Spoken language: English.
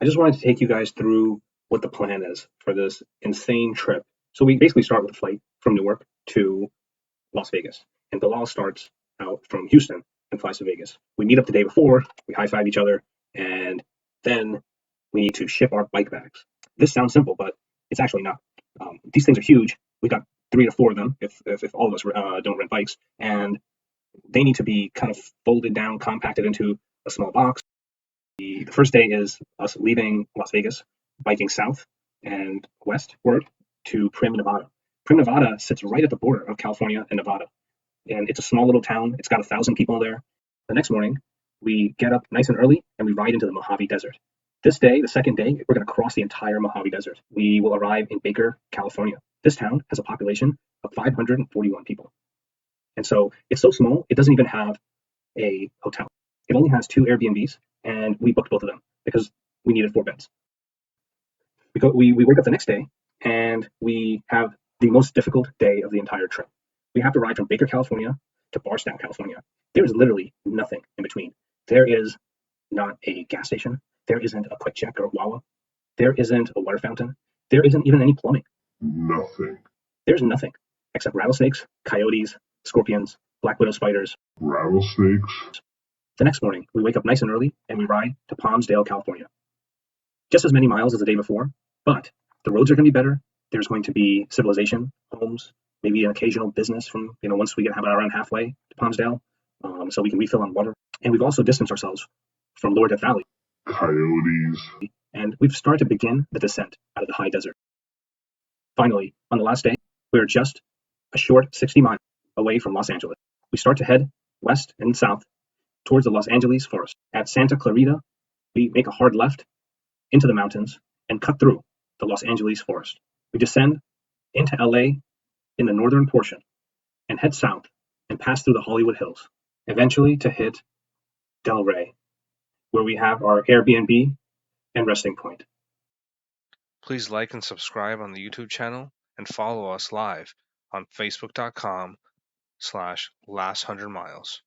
I just wanted to take you guys through what the plan is for this insane trip. So we basically start with a flight from Newark to Las Vegas, and Bilal starts out from Houston and flies to Vegas. We meet up the day before, we high five each other, and then we need to ship our bike bags. This sounds simple, but it's actually not. These things are huge. We got 3 to 4 of them if all of us don't rent bikes, and they need to be kind of folded down, compacted into a small box. The first day is us leaving Las Vegas, biking south and westward to Primm, Nevada. Primm, Nevada sits right at the border of California and Nevada, and it's a small little town. It's got 1,000 people there. The next morning, we get up nice and early and we ride into the Mojave Desert. This day, the second day, we're going to cross the entire Mojave Desert. We will arrive in Baker, California. This town has a population of 541 people. And so it's so small, it doesn't even have a hotel. It only has 2 Airbnbs, and we booked both of them because we needed 4 beds. We wake up the next day and we have the most difficult day of the entire trip. We have to ride from Baker, California to Barstow, California. There is literally nothing in between. There is not a gas station. There isn't a Quick Check or Wawa. There isn't a water fountain. There isn't even any plumbing. Nothing. There's nothing except rattlesnakes, coyotes, scorpions, black widow spiders. Rattlesnakes? The next morning, we wake up nice and early and we ride to Palmsdale, California. Just as many miles as the day before, but the roads are going to be better. There's going to be civilization, homes, maybe an occasional business from, once we get around halfway to Palmsdale, so we can refill on water. And we've also distanced ourselves from Lower Death Valley. Coyotes. And we've started to begin the descent out of the high desert. Finally, on the last day, we're just a short 60 miles away from Los Angeles. We start to head west and south towards the Los Angeles forest. At Santa Clarita, we make a hard left into the mountains and cut through the Los Angeles forest. We descend into LA in the northern portion and head south and pass through the Hollywood Hills, eventually to hit Delray, where we have our Airbnb and resting point. Please like and subscribe on the YouTube channel and follow us live on facebook.com/last100miles.